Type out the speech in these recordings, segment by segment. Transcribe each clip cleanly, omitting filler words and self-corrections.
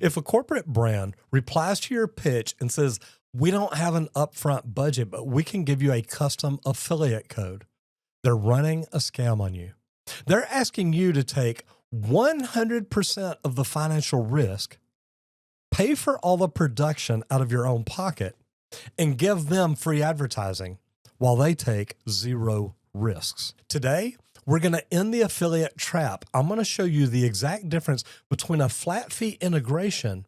If a corporate brand replies to your pitch and says, we don't have an upfront budget, but we can give you a custom affiliate code, they're running a scam on you. They're asking you to take 100% of the financial risk, pay for all the production out of your own pocket, and give them free advertising while they take zero risks. Today, we're going to end the affiliate trap. I'm going to show you the exact difference between a flat fee integration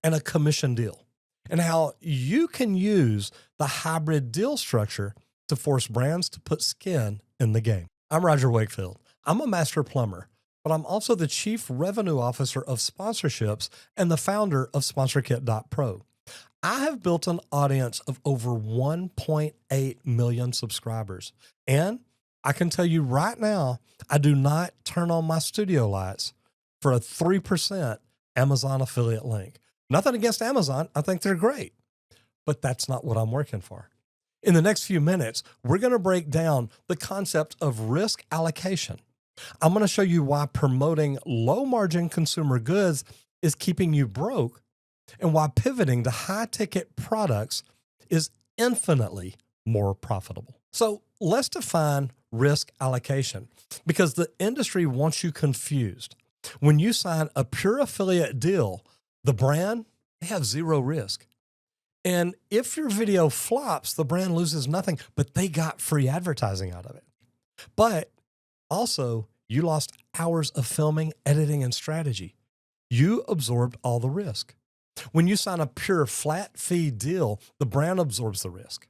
and a commission deal, and how you can use the hybrid deal structure to force brands to put skin in the game. I'm Roger Wakefield. I'm a master plumber, but I'm also the Chief Revenue Officer of Sponsorships and the founder of SponsorKit.pro. I have built an audience of over 1.8 million subscribers, and I can tell you right now, I do not turn on my studio lights for a 3% Amazon affiliate link. Nothing against Amazon. I think they're great, but that's not what I'm working for. In the next few minutes, we're going to break down the concept of risk allocation. I'm going to show you why promoting low margin consumer goods is keeping you broke, and why pivoting to high ticket products is infinitely more profitable. So let's define risk allocation, because the industry wants you confused. When you sign a pure affiliate deal, the brand, they have zero risk. And if your video flops, the brand loses nothing, but they got free advertising out of it. But also, you lost hours of filming, editing, and strategy. You absorbed all the risk. When you sign a pure flat fee deal, the brand absorbs the risk.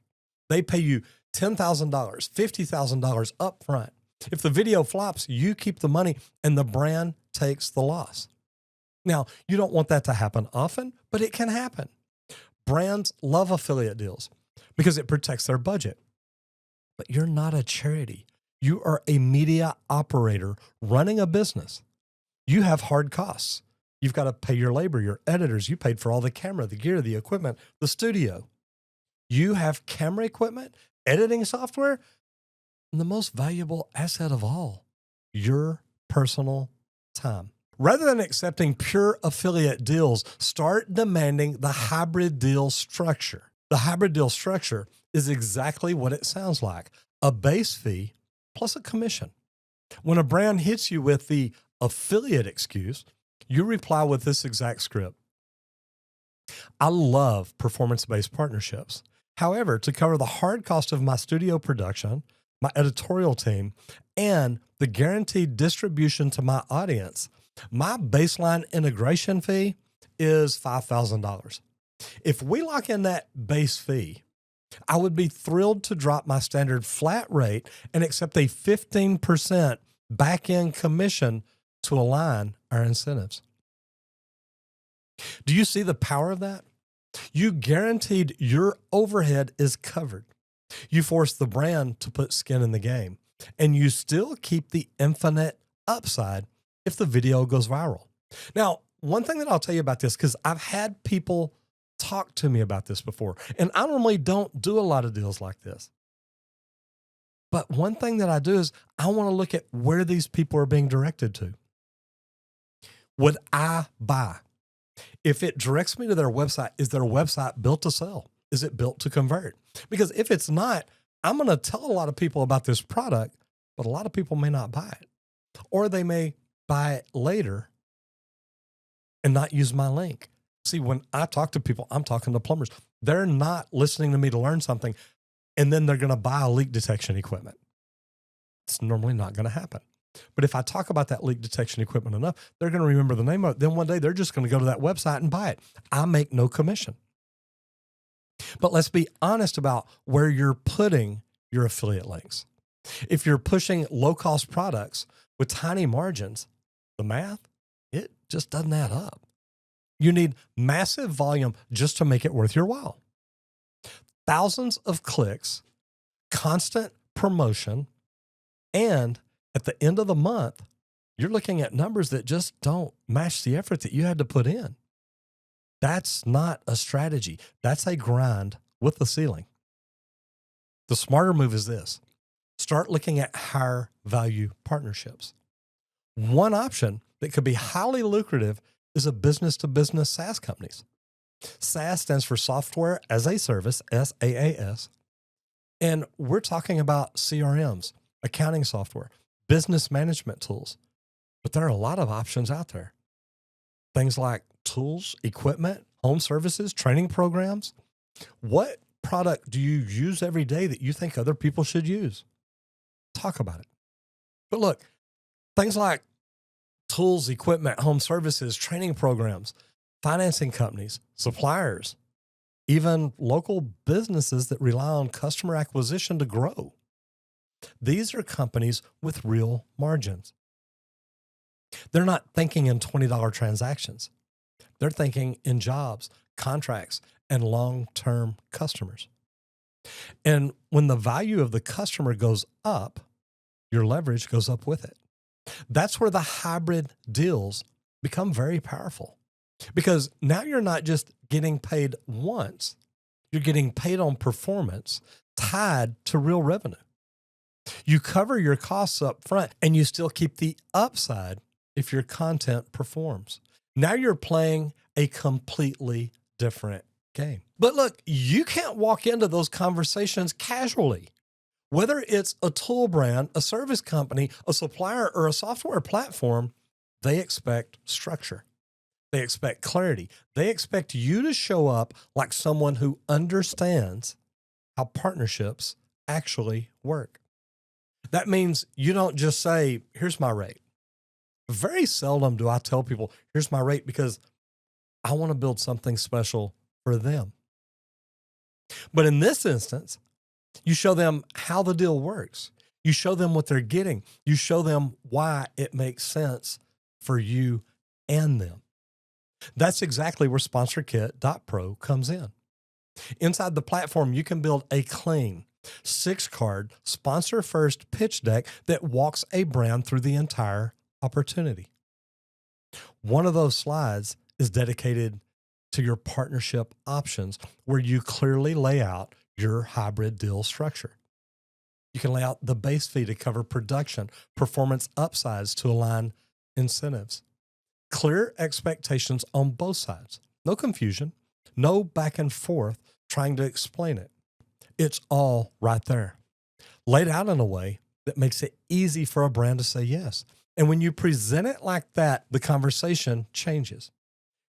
They pay you $10,000, $50,000 up front. If the video flops, you keep the money and the brand takes the loss. Now, you don't want that to happen often, but it can happen. Brands love affiliate deals because it protects their budget. But you're not a charity. You are a media operator running a business. You have hard costs. You've got to pay your labor, your editors. You paid for all the camera, the gear, the equipment, the studio. You have camera equipment, editing software, and the most valuable asset of all, your personal time. Rather than accepting pure affiliate deals, start demanding the hybrid deal structure. The hybrid deal structure is exactly what it sounds like: a base fee plus a commission. When a brand hits you with the affiliate excuse, you reply with this exact script: I love performance-based partnerships. However, to cover the hard cost of my studio production, my editorial team, and the guaranteed distribution to my audience, my baseline integration fee is $5,000. If we lock in that base fee, I would be thrilled to drop my standard flat rate and accept a 15% back-end commission to align our incentives. Do you see the power of that? You guaranteed your overhead is covered. You force the brand to put skin in the game, and you still keep the infinite upside if the video goes viral. Now, one thing that I'll tell you about this, because I've had people talk to me about this before, and I normally don't do a lot of deals like this. But one thing that I do is I want to look at where these people are being directed to. Would I buy? If it directs me to their website, is their website built to sell? Is it built to convert? Because if it's not, I'm going to tell a lot of people about this product, but a lot of people may not buy it. Or they may buy it later and not use my link. See, when I talk to people, I'm talking to plumbers. They're not listening to me to learn something, and then they're going to buy leak detection equipment. It's normally not going to happen. But if I talk about that leak detection equipment enough, they're going to remember the name of it. Then one day they're just going to go to that website and buy it. I make no commission. But let's be honest about where you're putting your affiliate links. If you're pushing low-cost products with tiny margins, the math, it just doesn't add up. You need massive volume just to make it worth your while. Thousands of clicks, constant promotion, and at the end of the month, you're looking at numbers that just don't match the effort that you had to put in. That's not a strategy. That's a grind with the ceiling. The smarter move is this: start looking at higher value partnerships. One option that could be highly lucrative is a business-to-business SaaS companies. SaaS stands for Software as a Service, SaaS. And we're talking about CRMs, accounting software, business management tools. But there are a lot of options out there. Things like tools, equipment, home services, training programs. What product do you use every day that you think other people should use? Talk about it. But look, things like tools, equipment, home services, training programs, financing companies, suppliers, even local businesses that rely on customer acquisition to grow. These are companies with real margins. They're not thinking in $20 transactions. They're thinking in jobs, contracts, and long-term customers. And when the value of the customer goes up, your leverage goes up with it. That's where the hybrid deals become very powerful, because now you're not just getting paid once, you're getting paid on performance tied to real revenue. You cover your costs up front and you still keep the upside if your content performs. Now you're playing a completely different game. But look, you can't walk into those conversations casually. Whether it's a tool brand, a service company, a supplier, or a software platform, they expect structure. They expect clarity. They expect you to show up like someone who understands how partnerships actually work. That means you don't just say, here's my rate. Very seldom do I tell people, here's my rate, because I want to build something special for them. But in this instance, you show them how the deal works. You show them what they're getting. You show them why it makes sense for you and them. That's exactly where SponsorKit.pro comes in. Inside the platform, you can build a clean 6-card sponsor-first pitch deck that walks a brand through the entire opportunity. One of those slides is dedicated to your partnership options, where you clearly lay out your hybrid deal structure. You can lay out the base fee to cover production, performance upsides to align incentives. Clear expectations on both sides. No confusion, no back and forth trying to explain it. It's all right there, laid out in a way that makes it easy for a brand to say yes. And when you present it like that, the conversation changes.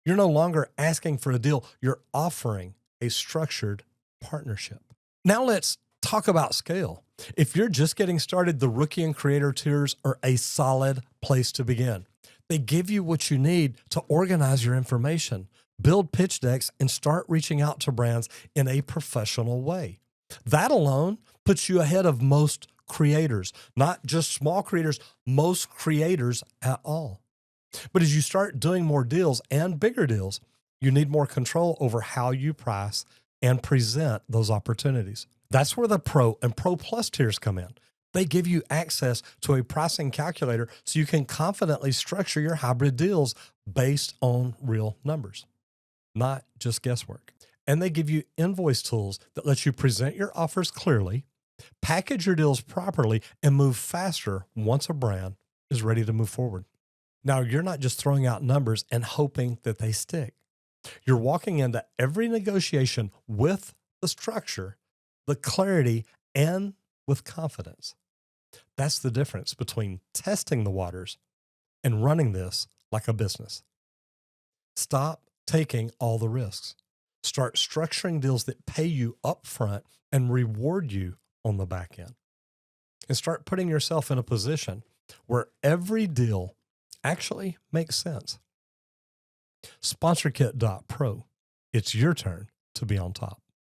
You're no longer asking for a deal. You're offering a structured partnership. Now let's talk about scale. If you're just getting started, the Rookie and Creator tiers are a solid place to begin. They give you what you need to organize your information, build pitch decks, and start reaching out to brands in a professional way. That alone puts you ahead of most creators, not just small creators, most creators at all. But as you start doing more deals and bigger deals, you need more control over how you price and present those opportunities. That's where the Pro and Pro Plus tiers come in. They give you access to a pricing calculator so you can confidently structure your hybrid deals based on real numbers, not just guesswork. And they give you invoice tools that let you present your offers clearly, package your deals properly, and move faster once a brand is ready to move forward. Now, you're not just throwing out numbers and hoping that they stick. You're walking into every negotiation with the structure, the clarity, and with confidence. That's the difference between testing the waters and running this like a business. Stop taking all the risks. Start structuring deals that pay you upfront and reward you on the back end. And start putting yourself in a position where every deal actually makes sense. SponsorKit.pro. It's your turn to be on top.